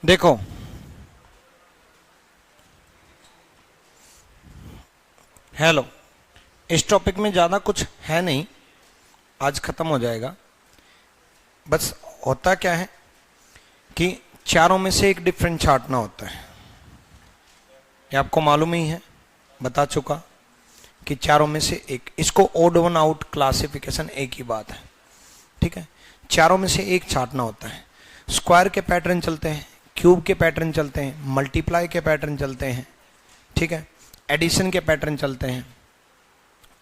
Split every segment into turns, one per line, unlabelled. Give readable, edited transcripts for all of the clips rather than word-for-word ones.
देखो हेलो, इस टॉपिक में ज़्यादा कुछ है नहीं, आज ख़त्म हो जाएगा। बस होता क्या है कि चारों में से एक डिफरेंट छांटना होता है। ये आपको मालूम ही है, बता चुका कि चारों में से एक, इसको ओड वन आउट क्लासिफिकेशन एक ही बात है, ठीक है। चारों में से एक छांटना होता है। स्क्वायर के पैटर्न चलते हैं, क्यूब के पैटर्न चलते हैं, मल्टीप्लाई के पैटर्न चलते हैं, ठीक है, एडिशन के पैटर्न चलते हैं।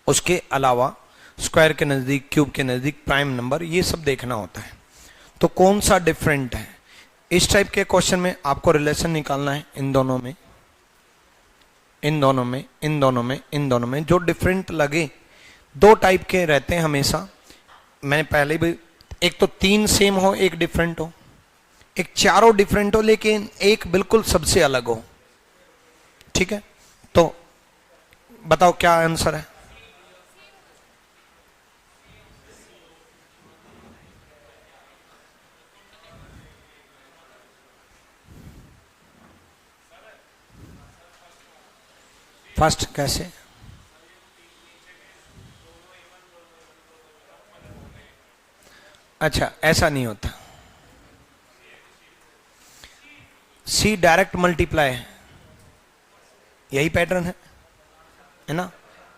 उसके अलावा स्क्वायर के नज़दीक, क्यूब के नज़दीक प्राइम नंबर, ये सब देखना होता है। तो कौन सा डिफरेंट है, इस टाइप के क्वेश्चन में आपको रिलेशन निकालना है इन दोनों में, इन दोनों में, इन दोनों में, इन दोनों में। जो डिफरेंट लगे, दो टाइप के रहते हैं हमेशा। मैंने पहले भी, एक तो तीन सेम हो, एक डिफरेंट हो, एक चारों डिफरेंट हो लेकिन एक बिल्कुल सबसे अलग हो, ठीक है। तो बताओ क्या आंसर है। फर्स्ट कैसे? अच्छा, ऐसा नहीं होता। सी डायरेक्ट मल्टीप्लाई है, यही पैटर्न है ना,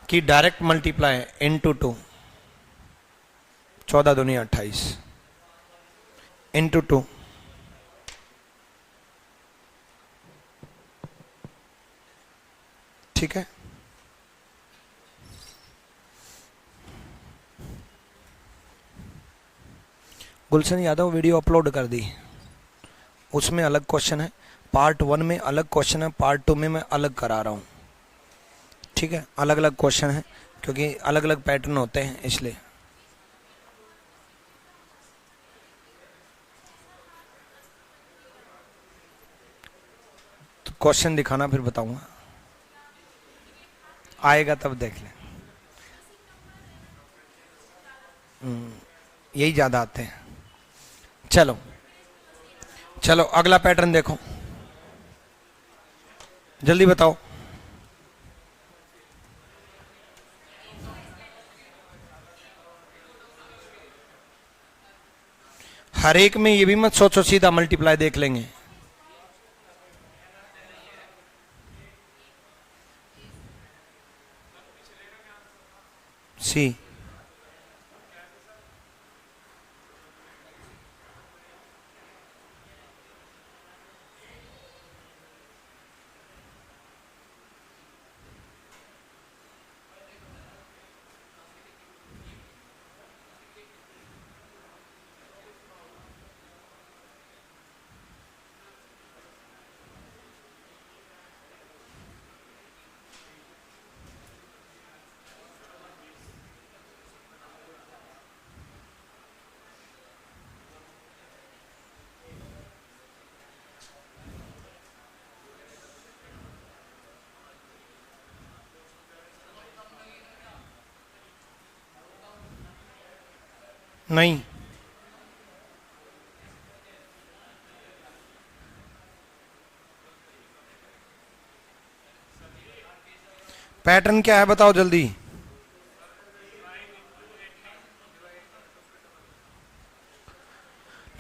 कि डायरेक्ट मल्टीप्लाई है इंटू टू, 14 दूनी 28 इंटू टू, ठीक है। गुलशन यादव वीडियो अपलोड कर दी, उसमें अलग क्वेश्चन है, पार्ट 1 में अलग क्वेश्चन है, पार्ट 2 में मैं अलग करा रहा हूँ, ठीक है। अलग अलग क्वेश्चन है क्योंकि अलग अलग पैटर्न होते हैं, इसलिए। तो क्वेश्चन दिखाना, फिर बताऊंगा, आएगा तब देख लें। यही ज्यादा आते हैं। चलो चलो अगला पैटर्न देखो, जल्दी बताओ। हर एक में ये भी मत सोचो सीधा मल्टीप्लाई देख लेंगे। सी, नहीं, पैटर्न क्या है बताओ जल्दी।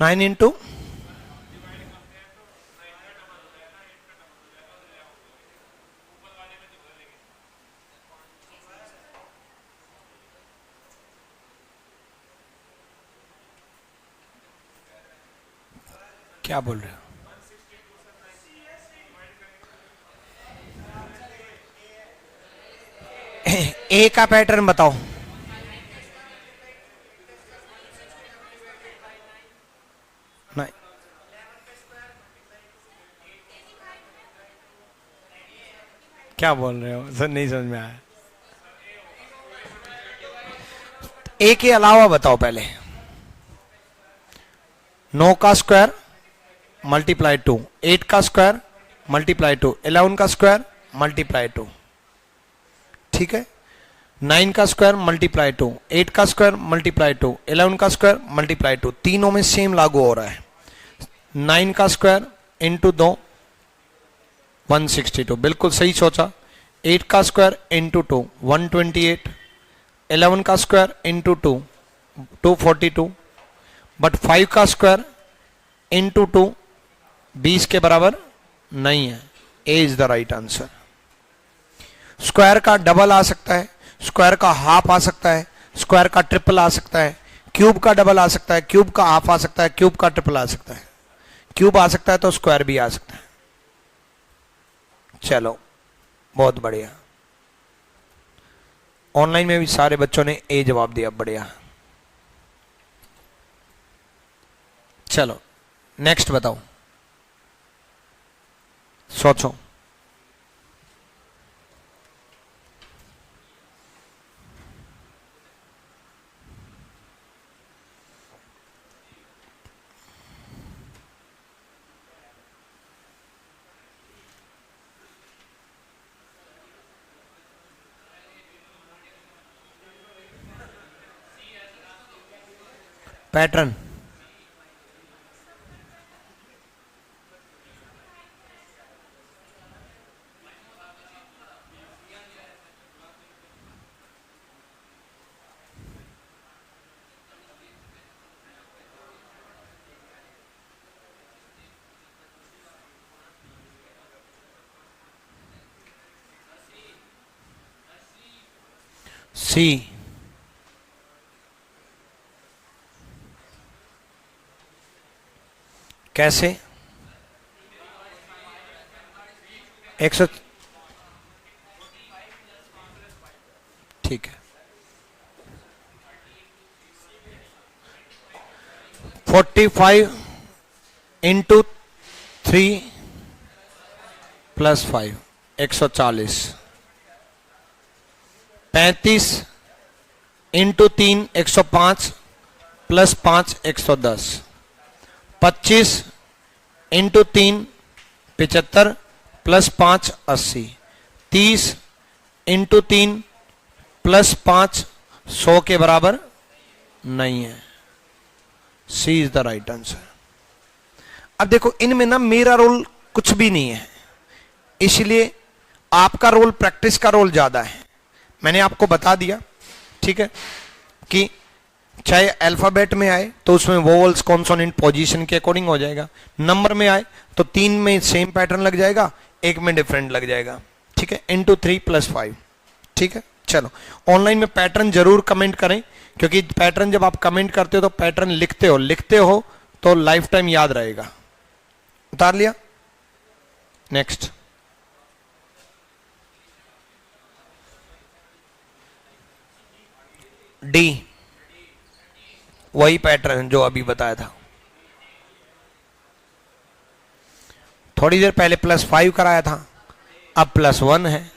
नाइन इंटू, क्या बोल रहे हो? ए का पैटर्न बताओ। नहीं, क्या बोल रहे हो, सर नहीं समझ में आया। ए के अलावा बताओ पहले। 9 का स्क्वायर मल्टीप्लाई 2, 8 का स्क्वायर मल्टीप्लाई 2, 11 का स्क्वायर मल्टीप्लाई 2, ठीक है। 9 का स्क्वायर मल्टीप्लाई 2, 8 का स्क्वायर मल्टीप्लाई 2, 11 का स्क्वायर मल्टीप्लाई 2, तीनों में सेम लागू हो रहा है। 9 का स्क्वायर इंटू 2 162, बिल्कुल सही सोचा। 8 का स्क्वायर इंटू 2 128, 11 का स्क्वायर इंटू 2 242, बट 5 का स्क्वायर इंटू 2 20 के बराबर नहीं है। A is the right answer. Square का डबल आ सकता है, स्क्वायर का हाफ आ सकता है, स्क्वायर का ट्रिपल आ सकता है, क्यूब का डबल आ सकता है, क्यूब का हाफ आ सकता है, क्यूब का ट्रिपल आ सकता है। क्यूब आ सकता है तो स्क्वायर भी आ सकता है। चलो बहुत बढ़िया। ऑनलाइन में भी सारे बच्चों ने ए जवाब दिया, बढ़िया। चलो नेक्स्ट बताओ, सोचो। पैटर्न, सी। कैसे? 100, ठीक है। 45 into 3 plus 5 140। 35 into 3 105 plus 5 110। 25 into 3 75 plus 5 80। 30 into 3 plus 5 100 के बराबर नहीं है। सी इज द राइट आंसर। अब देखो इनमें ना मेरा रोल कुछ भी नहीं है, इसलिए आपका रोल, प्रैक्टिस का रोल ज्यादा है। मैंने आपको बता दिया, ठीक है, कि चाहे अल्फाबेट में आए तो उसमें वोवल्स कॉन्सोनेंट पोजीशन के अकॉर्डिंग हो जाएगा, नंबर में आए तो 3 में सेम पैटर्न लग जाएगा, 1 में डिफरेंट लग जाएगा, ठीक है, इंटू 3 प्लस 5, ठीक है। चलो ऑनलाइन में पैटर्न जरूर कमेंट करें, क्योंकि पैटर्न जब आप कमेंट करते हो तो पैटर्न लिखते हो तो लाइफ टाइम याद रहेगा। उतार लिया? नेक्स्ट। डी, वही पैटर्न जो अभी बताया था। थोड़ी देर पहले +5 कराया था, अब +1 है।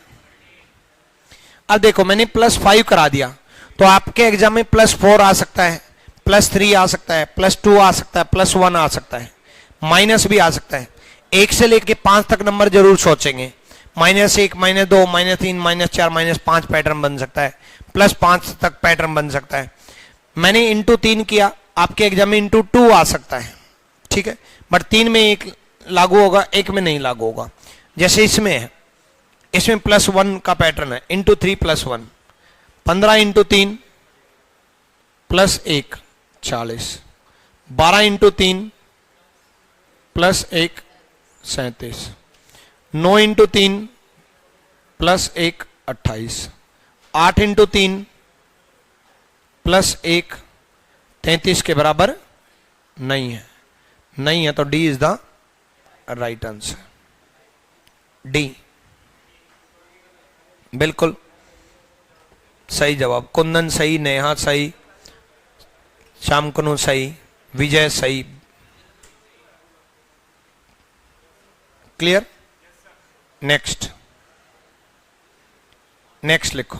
अब देखो मैंने +5 करा दिया तो आपके एग्जाम में +4 आ सकता है, +3 आ सकता है, +2 आ सकता है, +1 आ सकता है, माइनस भी आ सकता है। 1 से लेके 5 तक नंबर जरूर सोचेंगे। -1, -2, -3, -4, -5 पैटर्न बन सकता है, +5 तक पैटर्न बन सकता है। मैंने इंटू 3 किया, आपके एग्जाम में इंटू 2 आ सकता है, ठीक है, बट 3 में 1 लागू होगा, 1 में नहीं लागू होगा। जैसे इसमें है, इसमें +1 का पैटर्न है, into 3 +1, 15 into 3 +1 40, 12 into 3 +1 37, 9 into 3 +1 28, 8 into 3 +1 33 के बराबर नहीं है। नहीं है तो D is the right answer. D बिल्कुल सही जवाब। कुंदन सही, नेहा सही, शामकनु सही, विजय सही। क्लियर? नेक्स्ट, नेक्स्ट लिखो।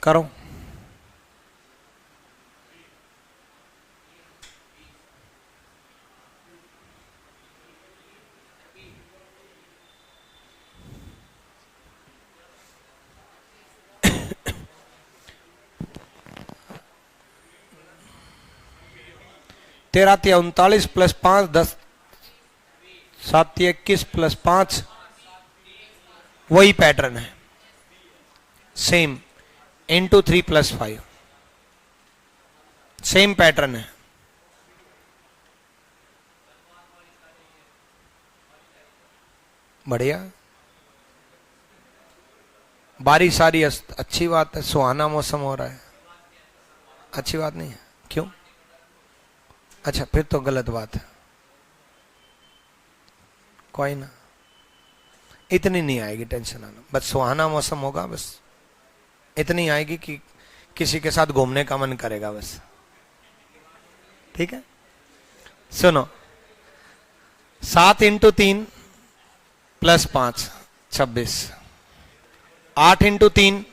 करो। 13 तिया 39 प्लस 5 10, 7 तिया 21 प्लस 5, वही पैटर्न है same, into 3 plus 5, same pattern है। बढ़िया, बारिश आ रही है, अच्छी बात है, सुहाना मौसम हो रहा है, अच्छी बात नहीं है, क्यों? अच्छा फिर तो गलत बात है, कोई ना, इतनी नहीं आएगी, टेंशन आना, बस सुहाना मौसम होगा, बस इतनी आएगी कि किसी के साथ घूमने का मन करेगा बस। ठीक है, सुनो, 7 इंटू 3 प्लस 5 26, 8 इंटू 3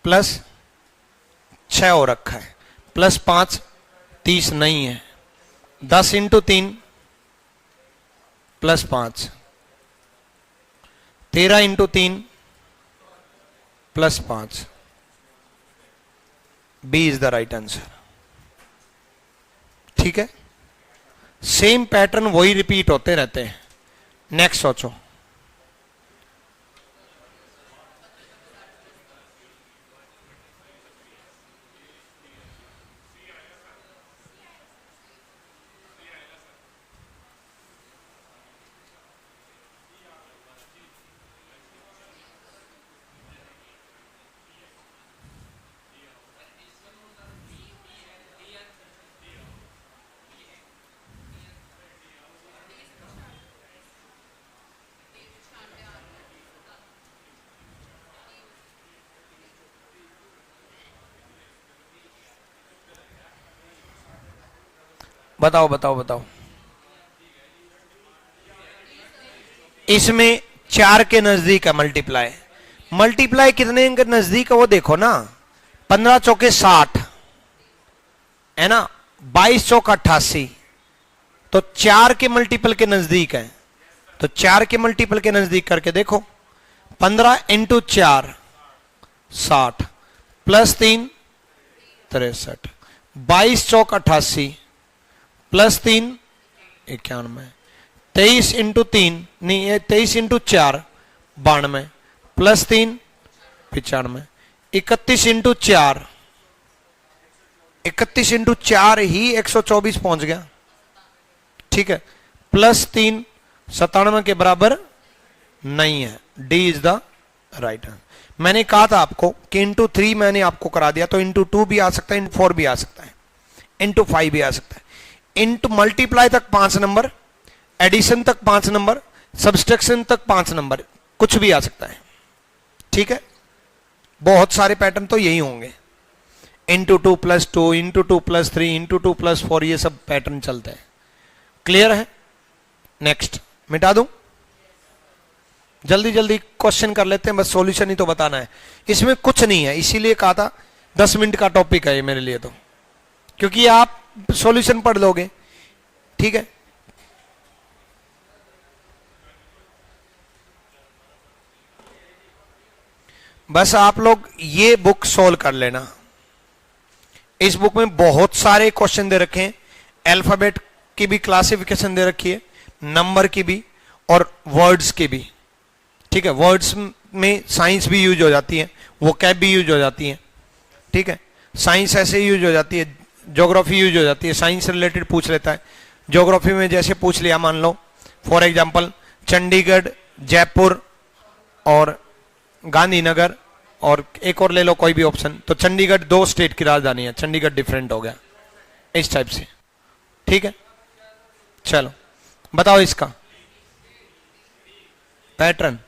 प्लस 6 हो रखा है, प्लस 5 30 नहीं है, 10 into 3 plus 5, 13 into 3 plus 5, B is the right answer. ठीक है, सेम पैटर्न वही रिपीट होते रहते हैं। नेक्स्ट सोचो, बताओ बताओ बताओ, इसमें 4 के नजदीक है मल्टीप्लाई, मल्टीप्लाई कितने के नजदीक है वो देखो ना, 15 चौके 60 है ना, 22 चौक 88, तो 4 के मल्टीपल के नजदीक है, तो 4 के मल्टीपल के नजदीक करके देखो, 15 इंटू 4 60 प्लस 3 63, 22 चौक 88 प्लस 3 91, 23 इंटू 3 नहीं, 23 इंटू 4 92 प्लस 3 95, 31 इंटू 4, 31 इंटू 4 ही 124 पहुंच गया। ठीक है, प्लस 3 97 के बराबर नहीं है, D is the right answer. मैंने कहा था आपको कि इंटू 3 मैंने आपको करा दिया, तो इंटू 2 भी आ सकता है, इंटू 4 भी आ सकता है, इंटू 5 भी आ सकता है, इंटू मल्टीप्लाई तक 5 नंबर, एडिशन तक 5 नंबर, सब्सट्रैक्शन तक 5 नंबर, कुछ भी आ सकता है। ठीक है, बहुत सारे पैटर्न तो यही होंगे, into 2 plus 2, into 2 plus 3, into 2 plus 4, ये सब पैटर्न चलते हैं। क्लियर है? नेक्स्ट मिटा दूं, जल्दी जल्दी क्वेश्चन कर लेते हैं, बस सॉल्यूशन ही तो बताना है, इसमें कुछ नहीं है, इसीलिए कहा था 10 मिनट का टॉपिक है ये मेरे लिए, तो क्योंकि आप सॉल्यूशन पढ़ लोगे। ठीक है, बस आप लोग ये बुक सोल्व कर लेना, इस बुक में बहुत सारे क्वेश्चन दे रखे हैं, अल्फाबेट की भी क्लासिफिकेशन दे रखी है, नंबर की भी और वर्ड्स की भी। ठीक है, वर्ड्स में साइंस भी यूज हो जाती है, वोकैब भी यूज हो जाती है। ठीक है, साइंस ऐसे यूज हो जाती है, ज्योग्राफी यूज हो जाती है, साइंस रिलेटेड पूछ लेता है। ज्योग्राफी में जैसे पूछ लिया, मान लो फॉर एग्जांपल चंडीगढ़, जयपुर और गांधीनगर, और एक और ले लो कोई भी ऑप्शन, तो चंडीगढ़ 2 स्टेट की राजधानी है, चंडीगढ़ डिफरेंट हो गया, इस टाइप से। ठीक है, चलो बताओ इसका पैटर्न।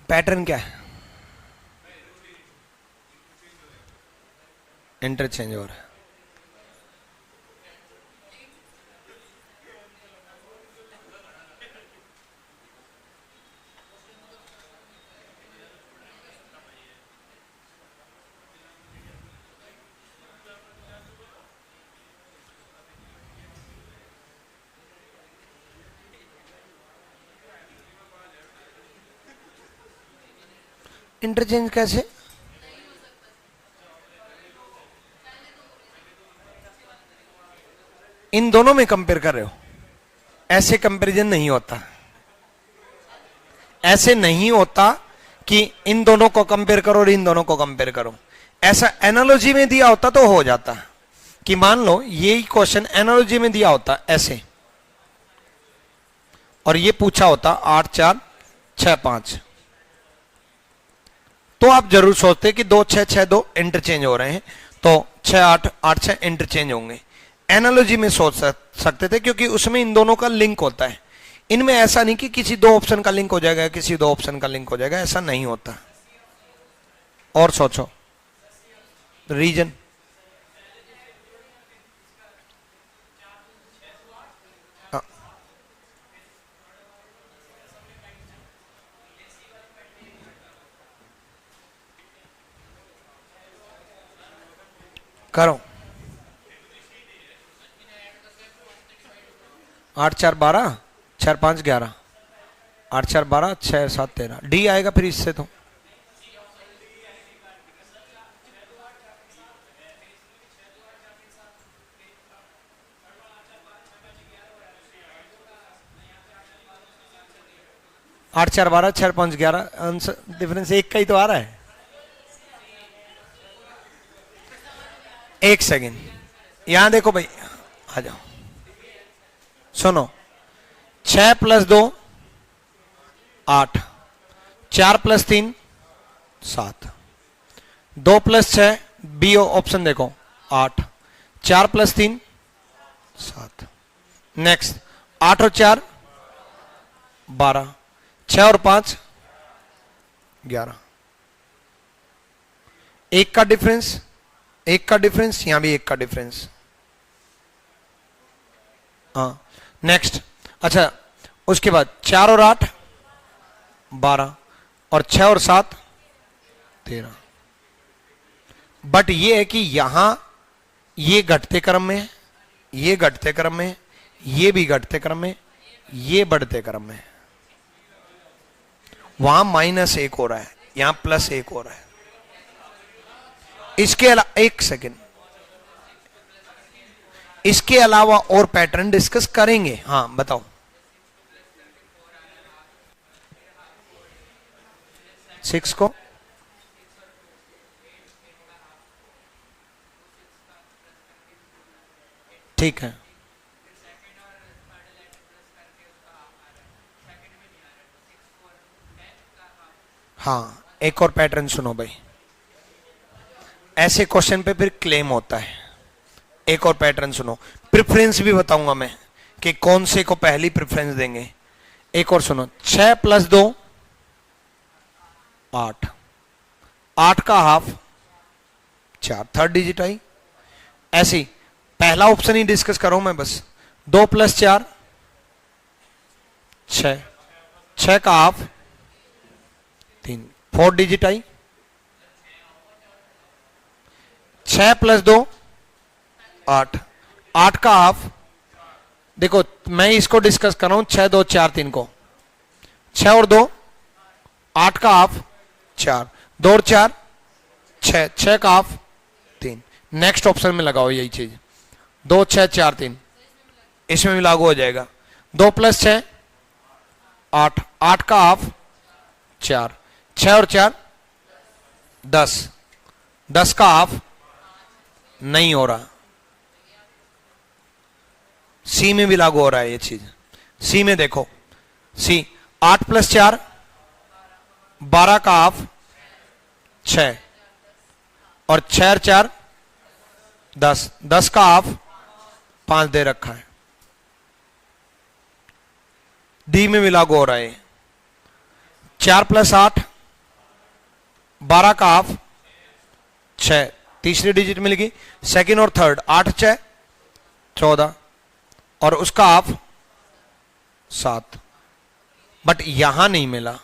पैटर्न क्या है? इंटरचेंज हो रहा है। इंटरचेंज कैसे? इन दोनों में कंपेयर कर रहे हो, ऐसे कंपैरिजन नहीं होता, ऐसे नहीं होता कि इन दोनों को कंपेयर करो और इन दोनों को कंपेयर करो। ऐसा एनालॉजी में दिया होता तो हो जाता कि मान लो यही क्वेश्चन एनालॉजी में दिया होता ऐसे, और ये पूछा होता 8 4 6 5, तो आप जरूर सोचते कि 2 6 6 2 इंटरचेंज हो रहे हैं, तो 6 8 8 6 इंटरचेंज होंगे। एनालॉजी में सोच सकते थे क्योंकि उसमें इन दोनों का लिंक होता है। इनमें ऐसा नहीं कि किसी दो ऑप्शन का लिंक हो जाएगा, किसी दो ऑप्शन का लिंक हो जाएगा, ऐसा नहीं होता। और सोचो रीजन। करो 8 4 12 4 5 11, 8 4 12 6 7 13, डी आएगा फिर इससे तो। आठ 4 12 6 5 11, आंसर डिफरेंस एक का ही तो आ रहा है। एक सेकेंड, यहां देखो भाई, आ जाओ सुनो। 6 + 2 8, 4 + 3 7, 2 + 6 बी ऑप्शन देखो 8, 4 + 3 7। नेक्स्ट 8 और 4 12, 6 और 5 11, एक का डिफरेंस, एक का डिफरेंस, यहां भी एक का डिफरेंस। हाँ नेक्स्ट, अच्छा उसके बाद 4 और 8 12, और 6 और 7 13। बट ये है कि यहां ये घटते क्रम में है, ये घटते क्रम में, ये भी घटते क्रम में, ये बढ़ते क्रम में। वहां -1 हो रहा है, यहां +1 हो रहा है। इसके अलावा एक सेकेंड, इसके अलावा और पैटर्न डिस्कस करेंगे। हाँ बताओ। 6 को ठीक है, हाँ एक और पैटर्न सुनो भाई, ऐसे क्वेश्चन पे फिर क्लेम होता है। एक और पैटर्न सुनो, प्रेफरेंस भी बताऊंगा मैं कि कौन से को पहली प्रेफरेंस देंगे। एक और सुनो, 6 + 2 8, 8 का हाफ 4, थर्ड डिजिट आई। ऐसी पहला ऑप्शन ही डिस्कस करो मैं बस। 2 + 4 6, 6 का हाफ 3, फोर्थ डिजिट आई। 6 + 2 8, 8 का हाफ, देखो मैं इसको डिस्कस कर रहा हूं 6 2 4 3 को। 6 और 2 8 का हाफ 4, 2 और 4 6, 6 का हाफ 3। नेक्स्ट ऑप्शन में लगाओ यही चीज, 2 6 4 3, इसमें भी लागू हो जाएगा। 2 + 6 8, 8 का हाफ 4, 6 और 4 10, 10 का हाफ नहीं हो रहा। सी में भी लागू हो रहा है ये चीज। सी में देखो, सी 8 + 4 12 का हाफ 6, और 6 और 4 10, 10 का हाफ 5 दे रखा है। डी में भी लागू हो रहा है। 4 + 8 12 का हाफ 6, तीसरी डिजिट मिलेगी, सेकंड और थर्ड 8 6 14, और उसका हाफ 7। बट यहां नहीं मिला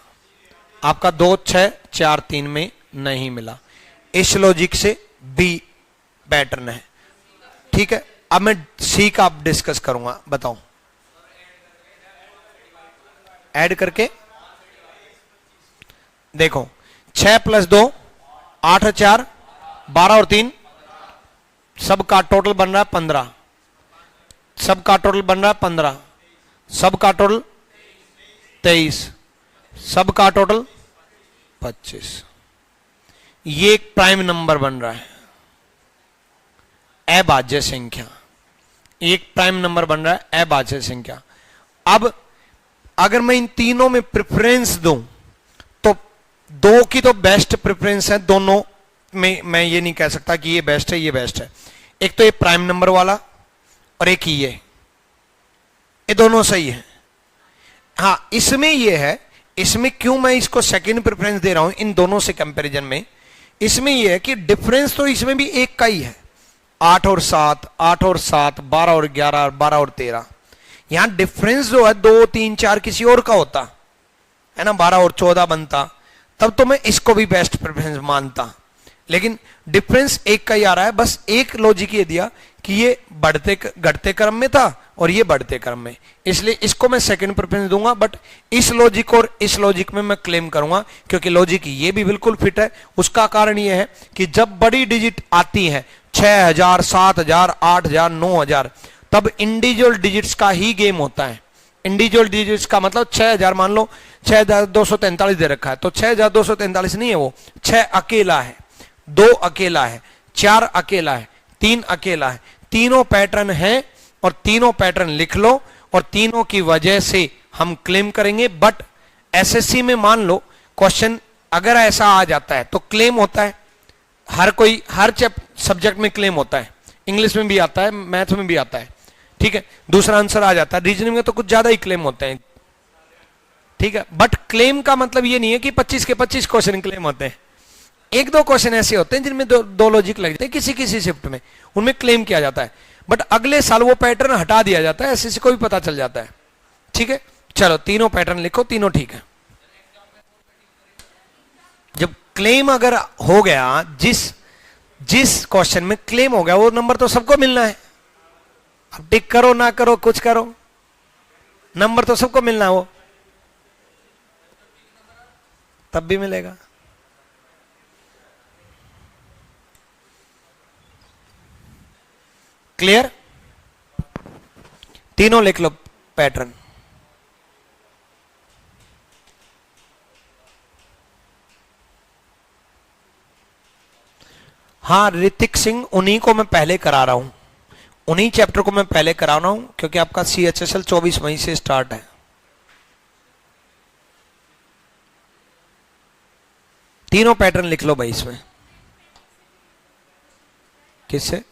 आपका, 2 6 4 3 में नहीं मिला। इस लॉजिक से बी पैटर्न है। ठीक है, अब मैं सी का अब डिस्कस करूंगा, बताओ। ऐड करके देखो, 6 + 2 8 और 4 12 और 3 सबका टोटल बन रहा है 15, सबका टोटल बन रहा है 15, सबका टोटल 23, सबका टोटल 25। ये एक प्राइम नंबर बन रहा है, अभाज्य संख्या, एक प्राइम नंबर बन रहा है अभाज्य संख्या। अब अगर मैं इन तीनों में प्रेफरेंस दूं तो दो की तो बेस्ट प्रेफरेंस है, दोनों में मैं ये नहीं कह सकता कि ये बेस्ट है ये बेस्ट है। एक तो ये प्राइम नंबर वाला और एक ये दोनों सही है। हाँ, इसमें ये है, इसमें क्यों मैं इसको सेकंड प्रेफरेंस दे रहा हूं इन दोनों से कंपैरिजन में, इसमें ये है कि डिफरेंस तो इसमें भी एक का ही है, 8 और 7, 8 और 7, 12 और 11, 12 और 13। यहां डिफरेंस जो है 2, 3, 4 किसी और का होता है ना, 12 और 14 बनता, तब तो मैं इसको भी बेस्ट प्रेफरेंस मानता। लेकिन डिफरेंस एक का ही आ रहा है, बस एक लॉजिक ये दिया कि ये बढ़ते घटते क्रम में था और ये बढ़ते क्रम में, इसलिए इसको मैं सेकंड प्रेफरेंस दूंगा। बट इस लॉजिक और इस लॉजिक में मैं क्लेम करूंगा, क्योंकि लॉजिक ये भी बिल्कुल फिट है। उसका कारण ये है कि जब बड़ी डिजिट आती है 6000, 7000, 8000, 9000, तब इंडिविजुअल डिजिट्स का ही गेम होता है। इंडिविजुअल डिजिट्स का मतलब 6000, मान लो 6243 दे रखा है, तो 6243 नहीं है, वो 6 अकेला है, 2 अकेला है, 4 अकेला है, 3 अकेला है, तीनों पैटर्न हैं और तीनों पैटर्न लिख लो और तीनों की वजह से हम क्लेम करेंगे। बट एसएससी में मान लो क्वेश्चन अगर ऐसा आ जाता है तो क्लेम होता है, हर सब्जेक्ट में क्लेम होता है, इंग्लिश में भी आता है, मैथ में भी आता है, ठीक है, दूसरा आंसर आ जाता है। रीजनिंग में तो कुछ ज्यादा ही क्लेम होते हैं, ठीक है। बट क्लेम का मतलब ये नहीं है कि 25 के 25 क्वेश्चन क्लेम होते हैं। एक दो क्वेश्चन ऐसे होते हैं जिनमें दो लॉजिक लगते हैं किसी किसी शिफ्ट में, उनमें क्लेम किया जाता है, बट अगले साल वो पैटर्न हटा दिया जाता है, एसएससी को भी पता चल जाता है, ठीक है। चलो तीनों पैटर्न लिखो, तीनों ठीक है। जब क्लेम अगर हो गया, जिस क्वेश्चन में क्लेम हो गया वो नंबर तो सबको मिलना है। अब टिक करो ना करो कुछ करो, नंबर तो सबको मिलना है, वो तब भी मिलेगा। क्लियर? तीनों लिख लो पैटर्न। हाँ, ऋतिक सिंह, उन्हीं को मैं पहले करा रहा हूं, उन्हीं चैप्टर को मैं पहले करा रहा हूं, क्योंकि आपका CHSL 24 मई से स्टार्ट है। तीनों पैटर्न लिख लो भाई इसमें। किससे?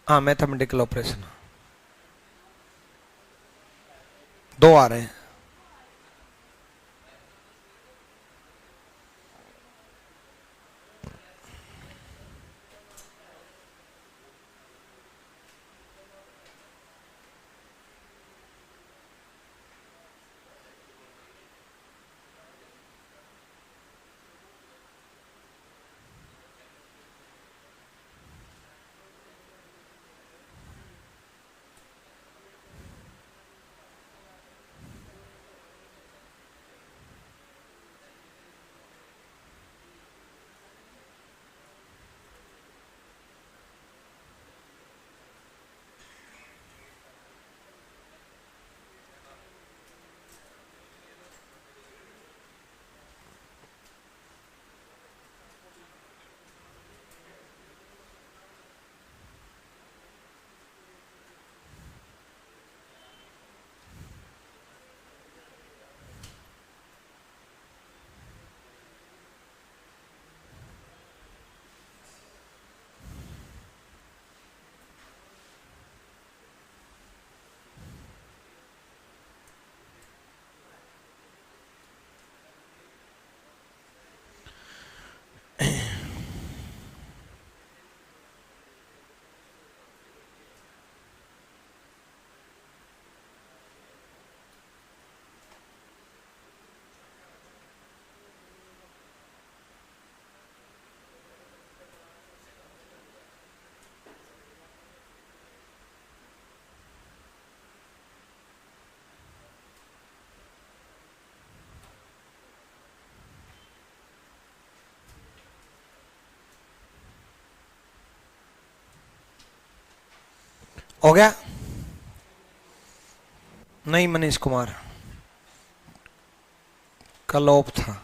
हाँ, मैथमेटिकल ऑपरेशन 2 आ रहे हैं। हो गया? नहीं मनीष कुमार, कल ऑफ था।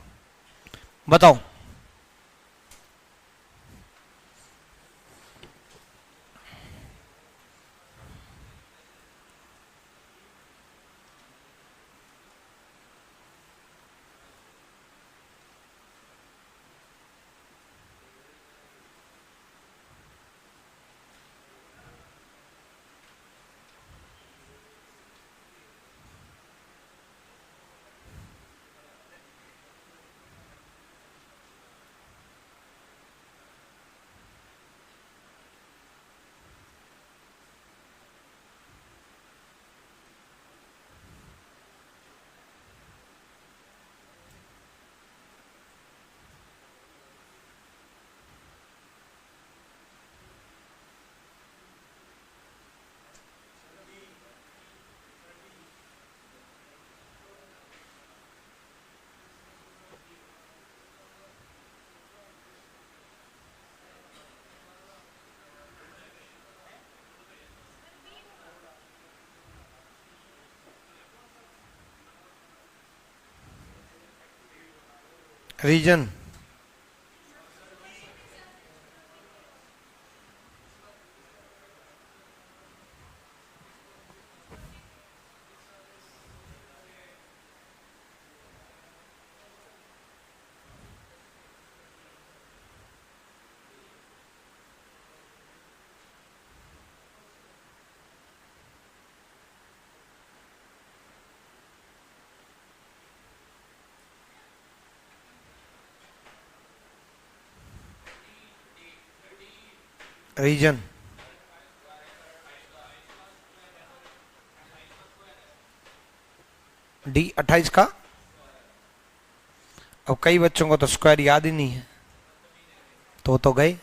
बताओ। रीजन रीजन डी 28 का। अब कई बच्चों को तो स्क्वायर याद ही नहीं है, तो गए।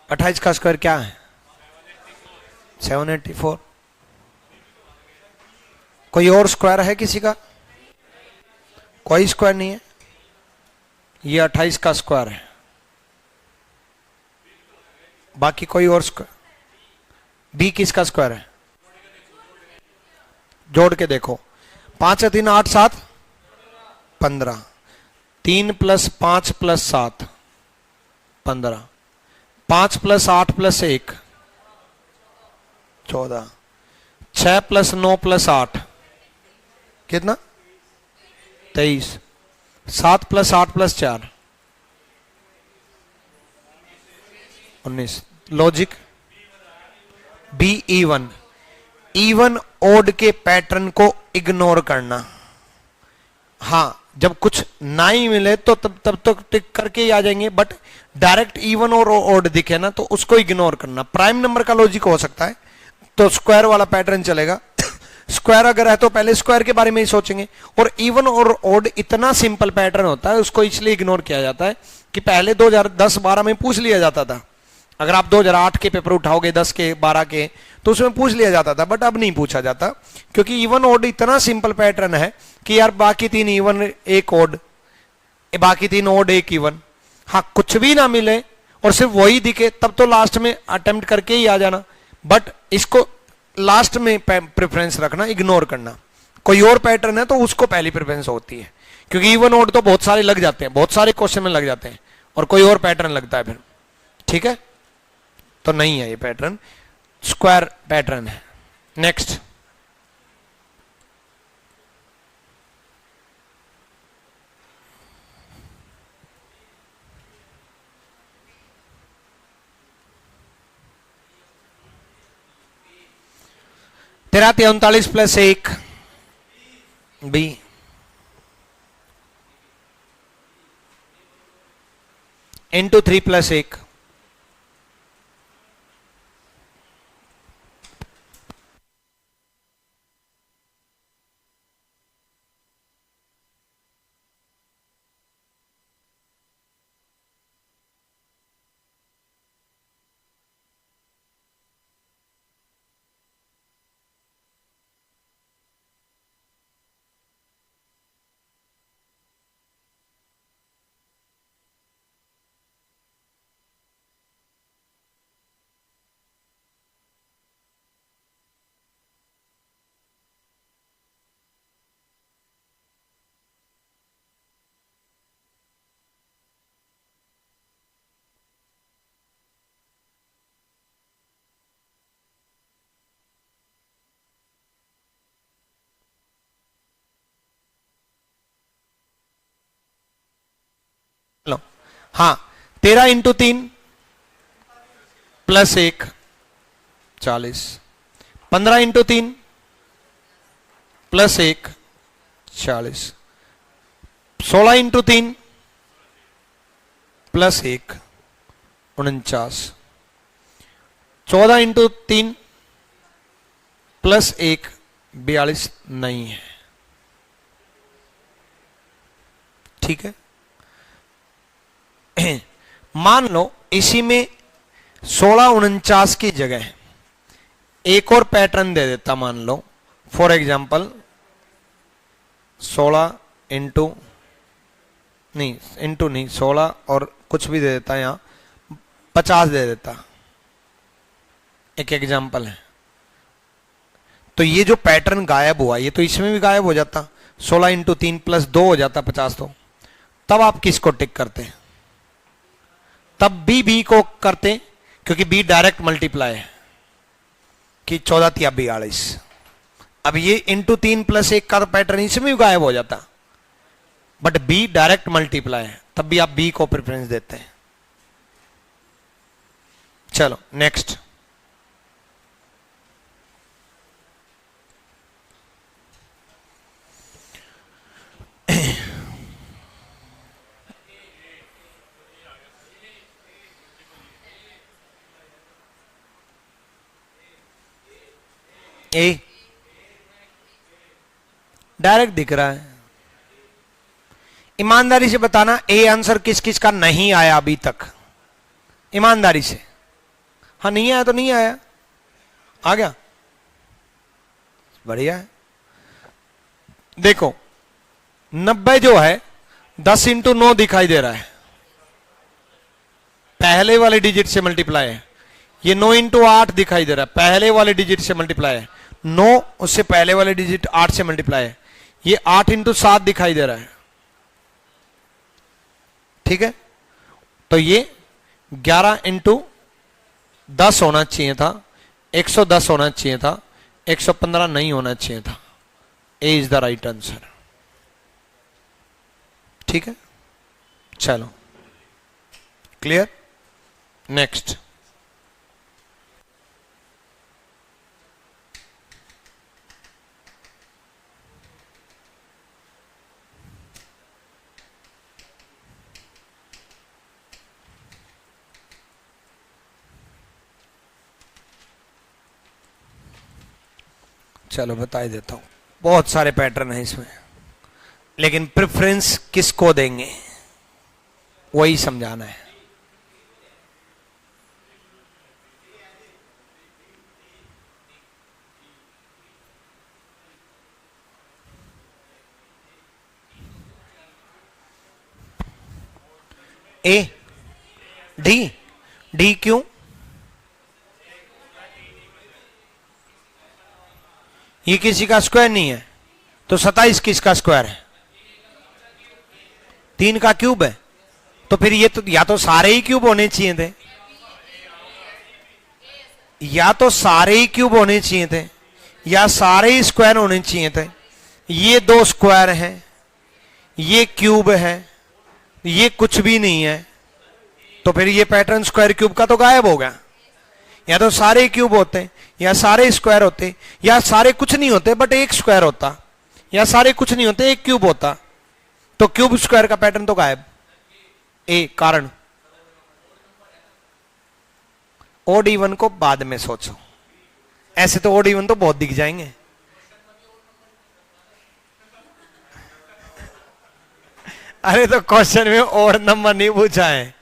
28 का स्क्वायर क्या है? 784। कोई और स्क्वायर है किसी का? कोई स्क्वायर नहीं है, ये 28 का स्क्वायर है। बाकी कोई और स्क्वायर? बी किसका स्क्वायर है? जोड़ के देखो। 5 3 8 7 15, 3 + 5 + 7 15, 5 + 8 + 1 14, 6 + 9 + 8 कितना? 23, 7 + 8 + 4 19। Logic B even. Even odd के पैटर्न को इग्नोर करना। हाँ, जब कुछ ना ही मिले तो तब तो टिक करके ही आ जाएंगे, बट डायरेक्ट इवन और ओड दिखे ना तो उसको इग्नोर करना। प्राइम नंबर का लॉजिक हो सकता है तो स्क्वायर वाला पैटर्न चलेगा। स्क्वायर अगर है तो पहले स्क्वायर के बारे में ही सोचेंगे। और इवन और ओड इतना सिंपल पैटर्न होता है, उसको इसलिए इग्नोर किया जाता है कि पहले 2010-12 में पूछ लिया जाता था। अगर आप 2008 के पेपर उठाओगे, 10 के 12 के, तो उसमें पूछ लिया जाता था, बट अब नहीं पूछा जाता क्योंकि इवन ओड इतना सिंपल पैटर्न है कि यार बाकी 3 इवन एक ओड, बाकी 3 ओड एक इवन। हाँ, कुछ भी ना मिले और सिर्फ वही दिखे तब तो लास्ट में अटेम्प्ट करके ही आ जाना, बट इसको लास्ट में प्रेफरेंस रखना, इग्नोर करना। कोई और पैटर्न है तो उसको पहली प्रेफरेंस होती है, क्योंकि इवन ओड तो बहुत सारे लग जाते हैं, बहुत सारे क्वेश्चन में लग जाते हैं, और कोई और पैटर्न लगता है फिर। ठीक है, तो नहीं है ये पैटर्न, स्क्वायर पैटर्न है। नेक्स्ट, तेरा 39 + 1 बी, इंटू 3 + 1 हाँ 13 into 3 plus 1 40, 15 into 3 plus 1 40, 16 into 3 plus 1 49, 14 into 3 plus 1 42 नहीं है। ठीक है, मान लो इसी में 16 49 की जगह एक और पैटर्न दे देता, मान लो फॉर एग्जाम्पल 16 इंटू नहीं 16 और कुछ भी दे देता, यहां 50 दे देता, एक एग्जाम्पल है। तो ये जो पैटर्न गायब हुआ ये तो इसमें भी गायब हो जाता, 16 इंटू 3 प्लस 2 हो जाता 50। तो तब आप किसको टिक करते? तब बी को करते, क्योंकि बी डायरेक्ट मल्टीप्लाई है कि 14 तिया 42। अब ये इंटू 3 प्लस 1 का तो पैटर्न इसमें भी गायब हो जाता, बट बी डायरेक्ट मल्टीप्लाई है, तब भी आप बी को प्रेफरेंस देते हैं। चलो नेक्स्ट। ए डायरेक्ट दिख रहा है। ईमानदारी से बताना ए आंसर किस किस का नहीं आया अभी तक, ईमानदारी से। हाँ नहीं आया तो नहीं आया, आ गया, बढ़िया है। देखो 90 जो है 10 इंटू 9 दिखाई दे रहा है, पहले वाले डिजिट से मल्टीप्लाई है। ये 9 इंटू 8 दिखाई दे रहा है, पहले वाले डिजिट से मल्टीप्लाई है। 9 उससे पहले वाले डिजिट 8 से मल्टीप्लाई है। ये 8 इंटू 7 दिखाई दे रहा है। ठीक है, तो ये 11 इंटू 10 होना चाहिए था, 110 होना चाहिए था, 115 नहीं होना चाहिए था। ए इज द राइट आंसर। ठीक है, चलो क्लियर। नेक्स्ट। चलो बता ही देता हूं, बहुत सारे पैटर्न हैं इसमें, लेकिन प्रेफरेंस किसको देंगे वही समझाना है। ए डी, डी क्यों? ये किसी का स्क्वायर नहीं है, तो 27 किसका स्क्वायर है? 3 का क्यूब है। तो फिर ये तो या तो सारे ही क्यूब होने चाहिए थे, या तो सारे ही क्यूब होने चाहिए थे, या सारे ही स्क्वायर होने चाहिए थे। ये 2 स्क्वायर हैं, ये क्यूब है, ये कुछ भी नहीं है, तो फिर ये पैटर्न स्क्वायर क्यूब का तो गायब हो गया। या तो सारे क्यूब होते, या सारे स्क्वायर होते, या सारे कुछ नहीं होते बट एक स्क्वायर होता, या सारे कुछ नहीं होते एक क्यूब होता, तो क्यूब स्क्वायर का पैटर्न तो गायब। ए कारण। ओड इवन को बाद में सोचो, ऐसे तो ओड इवन तो बहुत दिख जाएंगे। अरे तो क्वेश्चन में ओड नंबर नहीं पूछा है,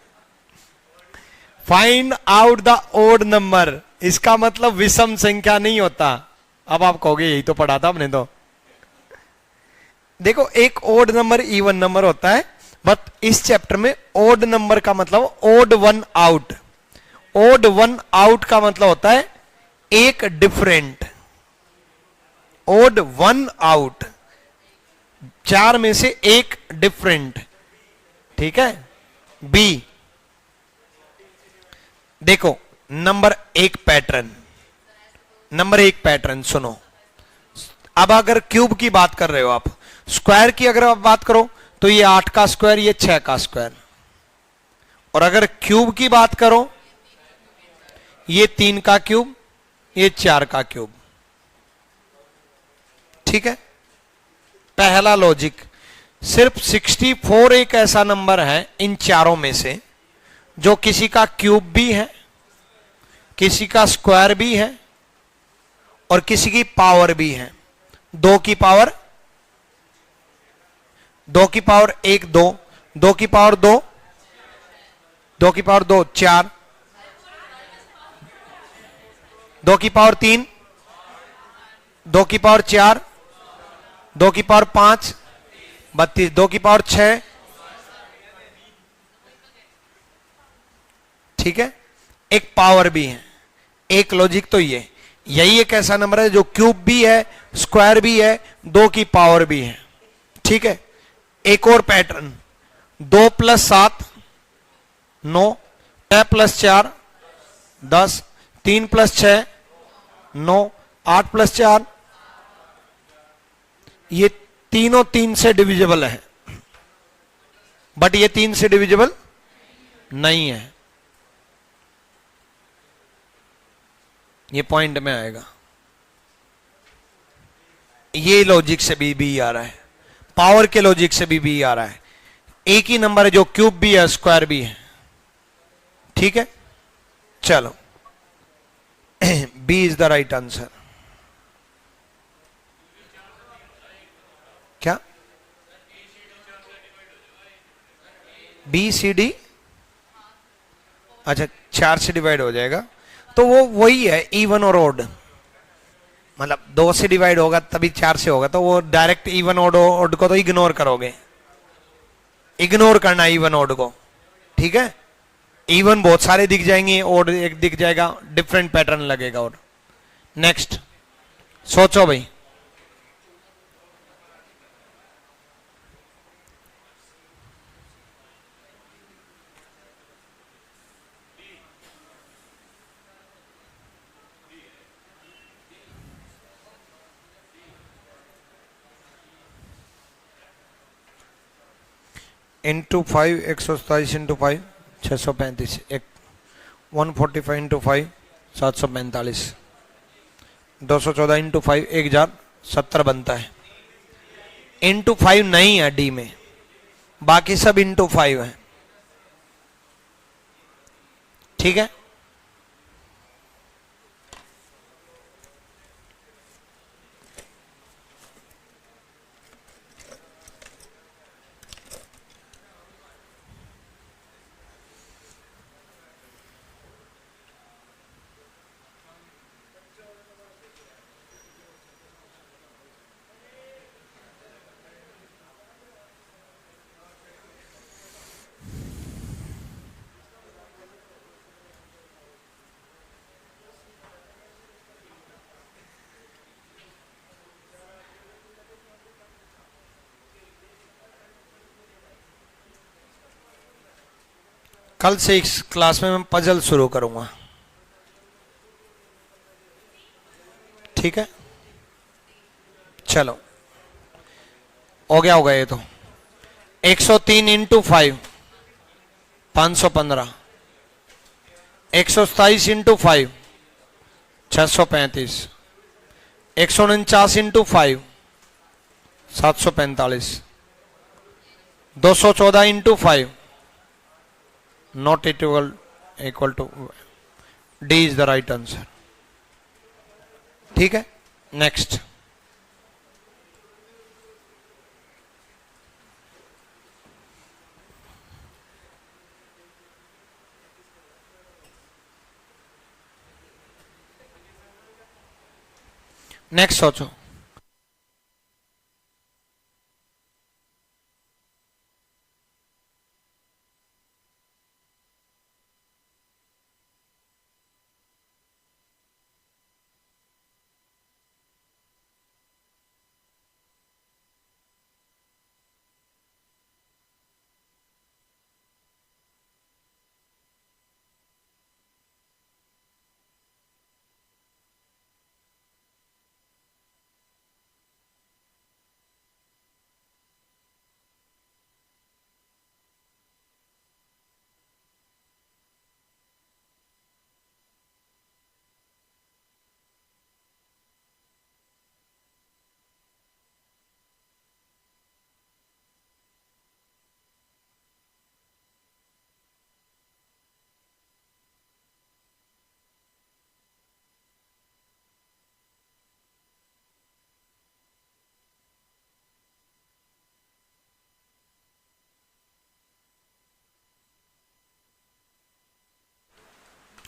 find out the odd number, इसका मतलब विषम संख्या नहीं होता। अब आप कहोगे यही तो पढ़ा था हमने तो। देखो एक ओड नंबर इवन नंबर होता है, बट इस चैप्टर में ओड नंबर का मतलब odd one out. Odd one out का मतलब होता है एक डिफरेंट। ओड वन आउट, 4 में से एक डिफरेंट। ठीक है। बी देखो नंबर 1 पैटर्न, नंबर 1 पैटर्न सुनो। अब अगर क्यूब की बात कर रहे हो आप, स्क्वायर की अगर आप बात करो तो ये 8 का स्क्वायर, ये 6 का स्क्वायर। और अगर क्यूब की बात करो, ये 3 का क्यूब, ये 4 का क्यूब। ठीक है, पहला लॉजिक। सिर्फ 64 एक ऐसा नंबर है इन चारों में से जो किसी का क्यूब भी है, किसी का स्क्वायर भी है और किसी की पावर भी है। 2 की पावर 1 2, 2 की पावर 2, 2 की पावर 2 4, 2 की पावर 3, 2 की पावर 4, 2 की पावर 5 32, 2 की पावर 6। ठीक है, एक पावर भी है। एक लॉजिक तो ये, यही एक ऐसा नंबर है जो क्यूब भी है, स्क्वायर भी है, 2 की पावर भी है। ठीक है, एक और पैटर्न, 2 + 7 9, 6 + 4 10, 3 + 6 9, 8 + 4। ये तीनों 3 से डिविजिबल है, बट ये 3 से डिविजिबल नहीं है। ये पॉइंट में आएगा। ये लॉजिक से भी आ रहा है, पावर के लॉजिक से भी आ रहा है। एक ही नंबर है जो क्यूब भी है, स्क्वायर भी है। ठीक है, चलो B is the right answer. क्या बी सी डी? अच्छा, 4 से डिवाइड हो जाएगा तो वो वही है, इवन और ओड। मतलब 2 से डिवाइड होगा तभी 4 से होगा, तो वो डायरेक्ट इवन ओड को तो इग्नोर करोगे, इग्नोर करना इवन ओड को। ठीक है, इवन बहुत सारे दिख जाएंगे, ओड एक दिख जाएगा, डिफरेंट पैटर्न लगेगा। और नेक्स्ट सोचो भाई। इंटू 5 127 इंटू 5 635, एक 145 इंटू 5 745, 214 इंटू 5 1070 बनता है। इंटू 5 नहीं है डी में, बाकी सब इंटू 5 है। ठीक है, कल से इस क्लास में मैं पजल शुरू करूंगा। ठीक है, चलो हो गया होगा ये तो। 103 into 5 515, 127 into 5 635, 149 into 5 745, 214 into 5 not equal to D is the right answer. ठीक है, नेक्स्ट नेक्स्ट सोचो।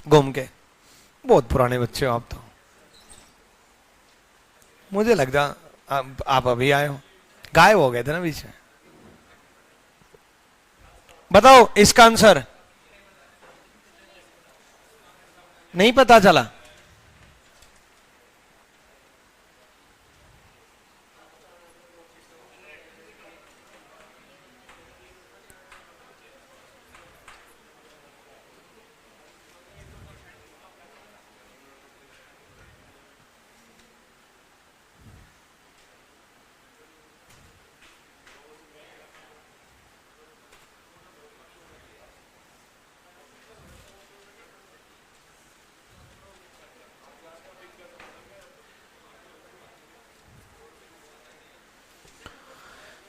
घूम के। बहुत पुराने बच्चे हो आप तो, मुझे लगता आप अभी आए हो, गायब हो गए थे ना बीच में। बताओ इसका आंसर नहीं पता चला?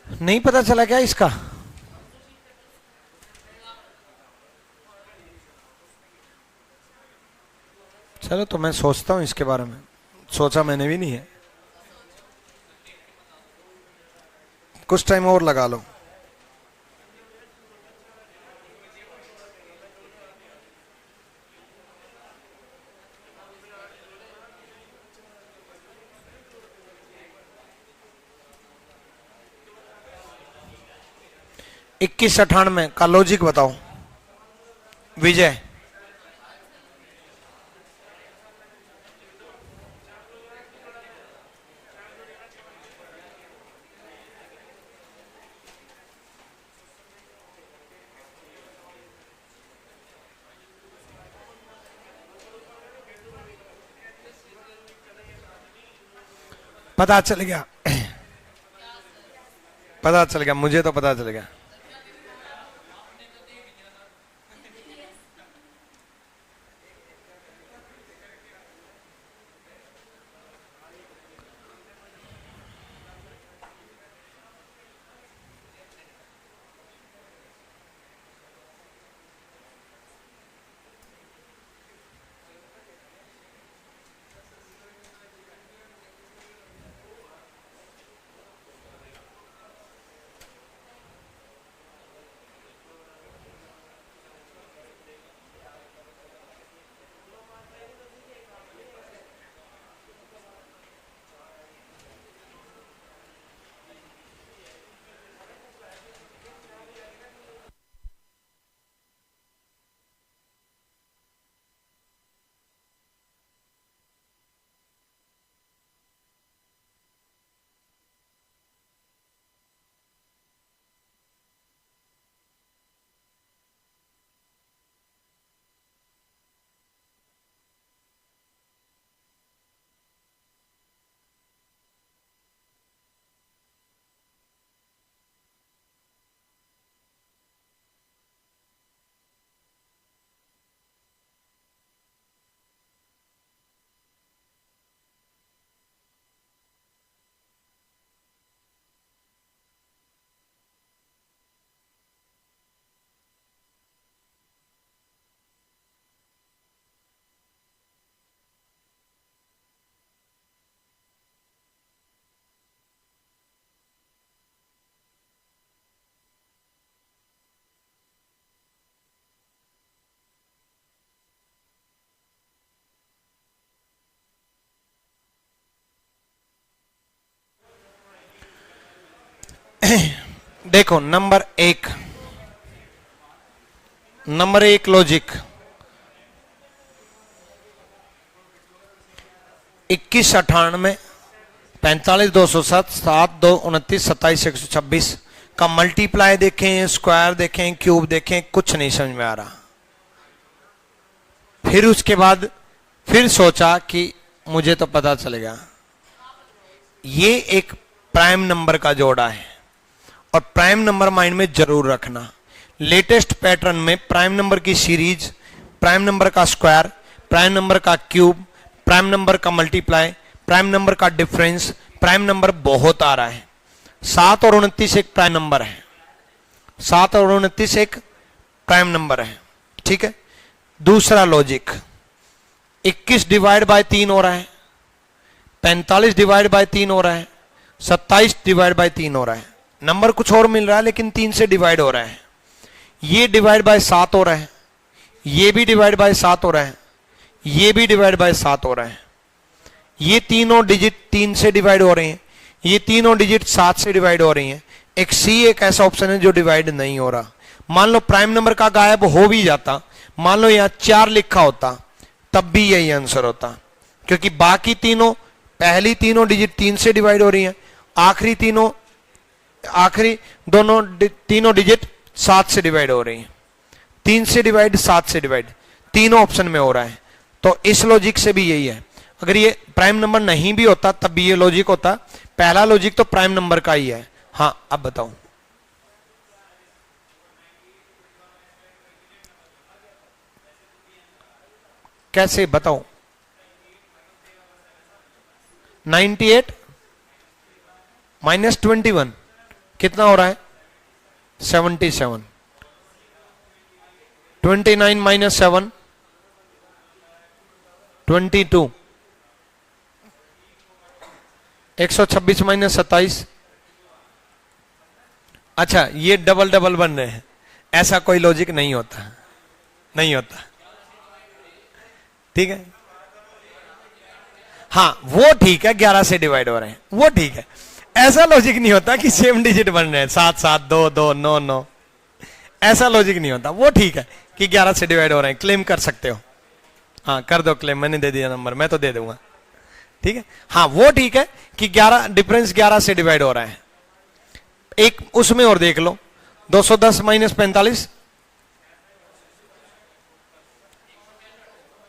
नहीं पता चला क्या इसका? चलो तो मैं सोचता हूं इसके बारे में, सोचा मैंने भी नहीं है। कुछ टाइम और लगा लो। इक्कीस 98 का लॉजिक बताओ विजय। पता चल गया, पता चल गया, मुझे तो पता चल गया। देखो नंबर एक लॉजिक 21 98 45 207 7 2 29 27 126 का मल्टीप्लाई देखें, स्क्वायर देखें, क्यूब देखें, कुछ नहीं समझ में आ रहा। फिर उसके बाद फिर सोचा कि मुझे तो पता चल गया, ये एक प्राइम नंबर का जोड़ा है। और प्राइम नंबर माइंड में जरूर रखना, लेटेस्ट पैटर्न में प्राइम नंबर की सीरीज, प्राइम नंबर का स्क्वायर, प्राइम नंबर का क्यूब, प्राइम नंबर का मल्टीप्लाई, प्राइम नंबर का डिफरेंस, प्राइम नंबर बहुत आ रहा है। 7 और 29 एक प्राइम नंबर है, 7 और 29 एक प्राइम नंबर है, ठीक है। दूसरा लॉजिक 21 डिवाइड बाय 3 हो रहा है, 45 डिवाइड बाय 3 हो रहा है, 27 डिवाइड बाय 3 हो रहा है। नंबर कुछ और मिल रहा है लेकिन 3 से डिवाइड हो रहा है। ये डिवाइड बाय 7 हो रहा है, ये भी डिवाइड बाय 7 हो रहा है, ये भी डिवाइड बाय 7 हो रहा है, ये तीनों डिजिट 3 से डिवाइड हो रहे हैं, ये तीनों डिजिट 7 से डिवाइड हो रही हैं। एक सी एक ऐसा ऑप्शन है जो डिवाइड नहीं हो रहा। मान लो प्राइम नंबर का गायब हो भी जाता, मान लो यहां 4 लिखा होता, तब भी यही आंसर होता, क्योंकि बाकी तीनों, पहली तीनों डिजिट 3 से डिवाइड हो रही हैं, आखिरी तीनों डिजिट 7 से डिवाइड हो रही हैं। 3 से डिवाइड, 7 से डिवाइड, तीनों ऑप्शन में हो रहा है। तो इस लॉजिक से भी यही है। अगर ये प्राइम नंबर नहीं भी होता तब भी ये लॉजिक होता। पहला लॉजिक तो प्राइम नंबर का ही है। हाँ, अब बताओ कैसे, बताओ। 98 माइनस 21 कितना हो रहा है? 77। 29 माइनस 7 22। 126 माइनस 27। अच्छा, ये डबल डबल बन रहे हैं, ऐसा कोई लॉजिक नहीं होता, नहीं होता। ठीक है, हाँ वो ठीक है, 11 से डिवाइड हो रहे हैं, वो ठीक है। ऐसा लॉजिक नहीं होता कि सेम डिजिट बन रहे हैं, 7 7 2 2 9 9, ऐसा लॉजिक नहीं होता। वो ठीक है कि 11 से डिवाइड हो रहे हैं, क्लेम कर सकते हो। हाँ कर दो क्लेम, मैंने दे दिया नंबर, मैं तो दे दूंगा। ठीक है, हाँ वो ठीक है कि 11 डिफरेंस 11 से डिवाइड हो रहा है। एक उसमें और देख लो, 210 माइनस 45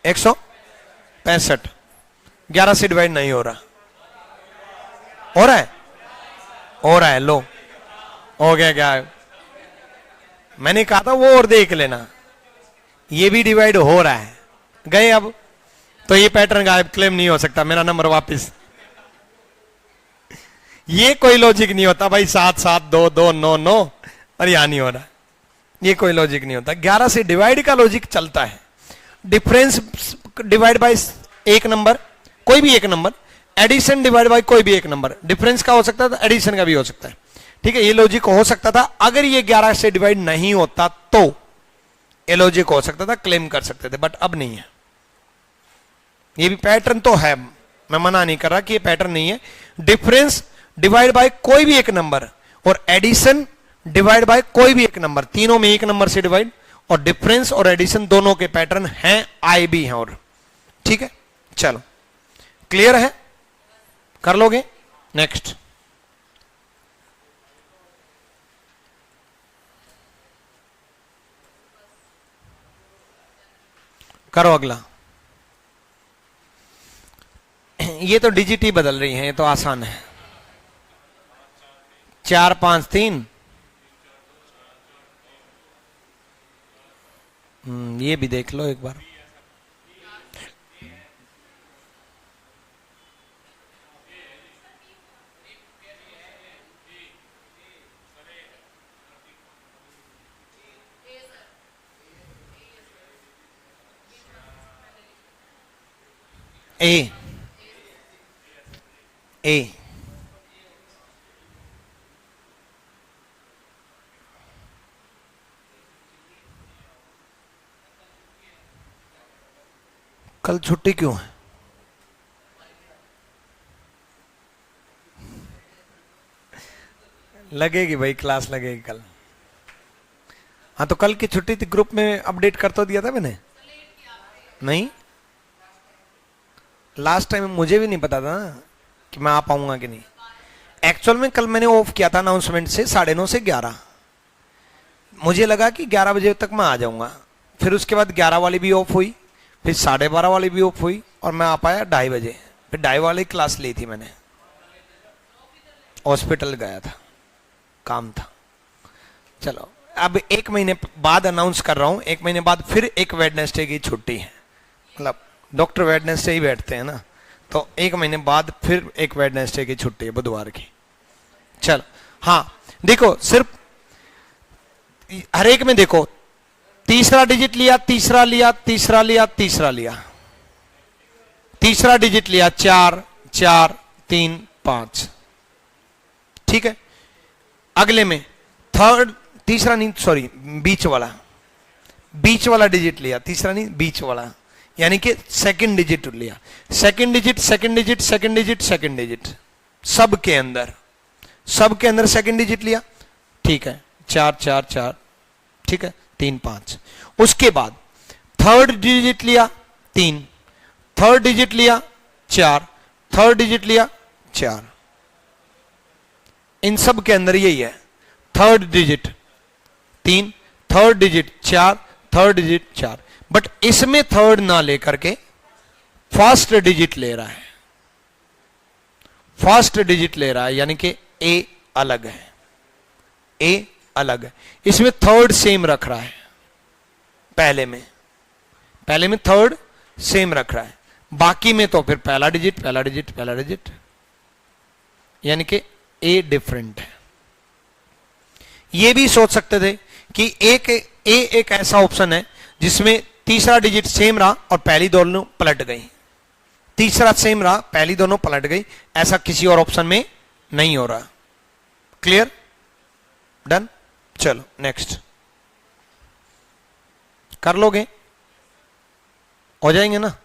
165, 11 से डिवाइड नहीं हो रहा। हो रहा है, हो रहा है, लो हो गया। क्या मैंने कहा था वो और देख लेना, ये भी डिवाइड हो रहा है। गए अब तो ये पैटर्न गायब, क्लेम नहीं हो सकता, मेरा नंबर वापस। ये कोई लॉजिक नहीं होता भाई, 7 7 2 2 9 9 और यहां नहीं हो रहा, ये कोई लॉजिक नहीं होता। 11 से डिवाइड का लॉजिक चलता है। डिफरेंस डिवाइड बाय एक नंबर, कोई भी एक नंबर, एडिशन डिवाइड बाय कोई भी एक नंबर। डिफरेंस का हो सकता था, एडिशन का भी हो सकता है। ठीक है, ये लॉजिक हो सकता था। अगर ये 11 से डिवाइड नहीं होता तो ये लॉजिक हो सकता था, क्लेम कर सकते थे, बट अब नहीं है। ये भी पैटर्न तो है, मैं मना नहीं कर रहा कि ये पैटर्न नहीं है। डिफरेंस डिवाइड बाय कोई भी एक नंबर और एडिशन डिवाइड बाय कोई भी एक नंबर, तीनों में एक नंबर से डिवाइड, और डिफरेंस और एडिशन दोनों के पैटर्न हैं, आई भी हैं। और ठीक है, चलो क्लियर है, कर लोगे। नेक्स्ट करो अगला। ये तो डिजिट ही बदल रही है, ये तो आसान है। 4 5 3, ये भी देख लो एक बार। ए ए कल छुट्टी क्यों है? लगेगी भाई, क्लास लगेगी कल। हाँ तो कल की छुट्टी थी, ग्रुप में अपडेट कर तो दिया था मैंने। नहीं, लास्ट टाइम मुझे भी नहीं पता था ना कि मैं आ पाऊंगा कि नहीं। एक्चुअल में कल मैंने ऑफ किया था अनाउंसमेंट से 9:30 से 11। मुझे लगा कि 11 बजे तक मैं आ जाऊंगा, फिर उसके बाद 11 वाली भी ऑफ हुई, फिर 12:30 वाली भी ऑफ हुई, और मैं आ पाया 2:30 बजे। फिर 2:30 वाली क्लास ली थी मैंने, हॉस्पिटल गया था, काम था। चलो अब 1 महीने बाद अनाउंस कर रहा हूं, 1 महीने बाद फिर एक वेडनेसडे की छुट्टी है। मतलब डॉक्टर वेडनेसडे ही बैठते हैं ना, तो 1 महीने बाद फिर एक वेडनेसडे की छुट्टी है, बुधवार की। चलो हाँ देखो, सिर्फ हर एक में देखो, तीसरा डिजिट लिया, तीसरा लिया, तीसरा लिया, तीसरा लिया, तीसरा डिजिट लिया, 4 4 3 5। ठीक है, अगले में थर्ड, तीसरा नहीं सॉरी, बीच वाला डिजिट लिया, तीसरा नहीं बीच वाला, यानी कि सेकंड डिजिट लिया, second digit second digit second digit second digit, सब के अंदर सेकंड डिजिट लिया, ठीक है, 4 4 4, ठीक है, 3 5। उसके बाद थर्ड डिजिट लिया 3, थर्ड डिजिट लिया 4, थर्ड डिजिट लिया 4। इन सब के अंदर यही है, third digit 3, third digit 4, third digit 4। But इसमें थर्ड ना लेकर के फर्स्ट डिजिट ले रहा है, फर्स्ट डिजिट ले रहा है, यानी कि ए अलग है, ए अलग है। इसमें थर्ड सेम रख रहा है, पहले में थर्ड सेम रख रहा है, बाकी में तो फिर पहला डिजिट पहला डिजिट पहला डिजिट, यानी कि ए डिफरेंट है। ये भी सोच सकते थे कि एक ऐसा ऑप्शन है जिसमें तीसरा डिजिट सेम रहा और पहली दोनों पलट गई, तीसरा सेम रहा पहली दोनों पलट गई, ऐसा किसी और ऑप्शन में नहीं हो रहा। क्लियर? डन? चलो नेक्स्ट कर लोगे, हो जाएंगे ना?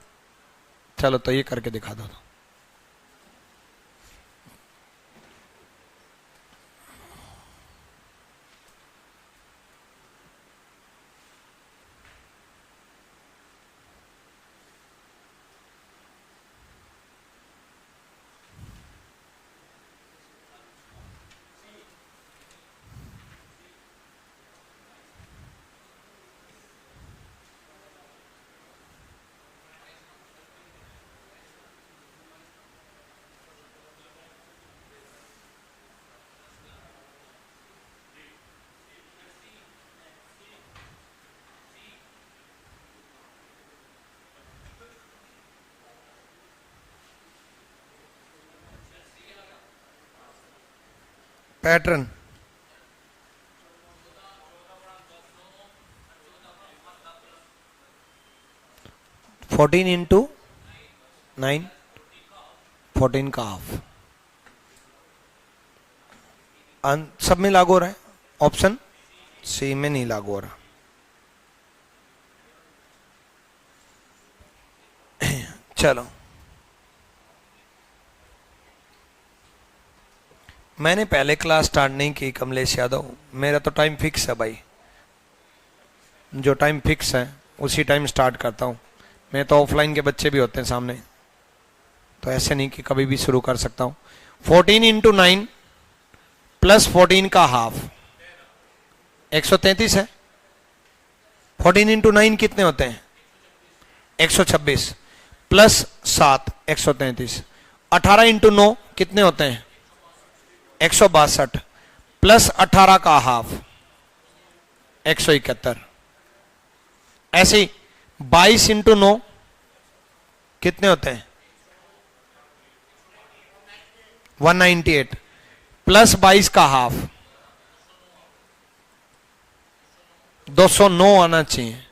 चलो तो ये करके दिखा दो। पैटर्न फोर्टीन इंटू 9, 14 का हाफ, सब में लागू हो रहा है, ऑप्शन सी में नहीं लागू हो रहा। चलो मैंने पहले क्लास स्टार्ट नहीं की कमलेश यादव, मेरा तो टाइम फिक्स है भाई, जो टाइम फिक्स है उसी टाइम स्टार्ट करता हूँ। मैं तो ऑफलाइन के बच्चे भी होते हैं सामने, तो ऐसे नहीं कि कभी भी शुरू कर सकता हूँ। 14 इंटू 9 प्लस 14 का हाफ 133 है। 14 इंटू 9 कितने होते हैं? 126 प्लस 7 133। 18 इंटू 9 कितने होते हैं? 162 प्लस 18 का हाफ 171। ऐसे ही 22 इंटू 9 कितने होते हैं? 198 प्लस 22 का हाफ 209 आना चाहिए,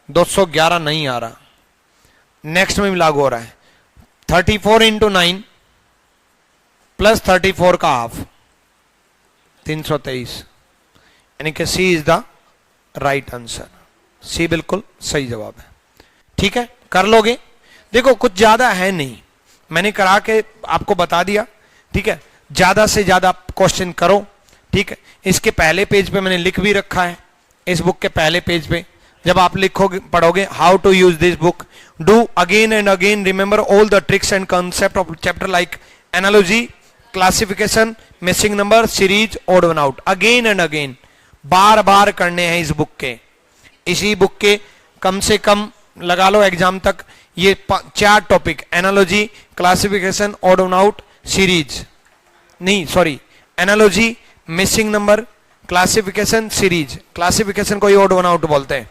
211 नहीं आ रहा। नेक्स्ट में भी लागू हो रहा है। 34 इंटू 9 प्लस 34 का हाफ 323, यानी कि सी इज द राइट आंसर। सी बिल्कुल सही जवाब है। ठीक है, कर लोगे? देखो कुछ ज्यादा है नहीं, मैंने करा के आपको बता दिया। ठीक है, ज्यादा से ज्यादा क्वेश्चन करो। ठीक है, इसके पहले पेज पे मैंने लिख भी रखा है, इस बुक के पहले पेज पे जब आप लिखोगे पढ़ोगे how to use this book, do again and again, remember all the tricks and concept of chapter like analogy, classification, missing number, series, odd one out. Again and again बार बार करने हैं इस बुक के। इसी बुक के कम से कम लगा लो एग्जाम तक ये 4 topic, analogy, classification, odd one out, series, नहीं sorry, analogy, missing number, classification, series. Classification को ऑड वन आउट बोलते हैं।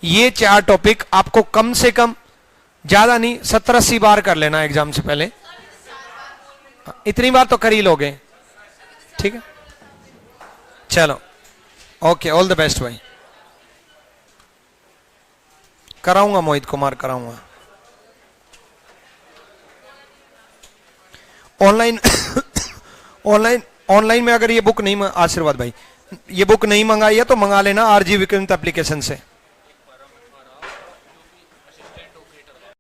ये 4 टॉपिक आपको कम से कम, ज्यादा नहीं, 70-80 बार कर लेना एग्जाम से पहले। इतनी बार तो कर ही लोगे। ठीक है, चलो ओके, ऑल द बेस्ट भाई। कराऊंगा, मोहित कुमार कराऊंगा ऑनलाइन। ऑनलाइन में अगर ये बुक नहीं, आशीर्वाद भाई, ये बुक नहीं मंगाई है तो मंगा लेना आरजी विक्रम एप्लीकेशन से।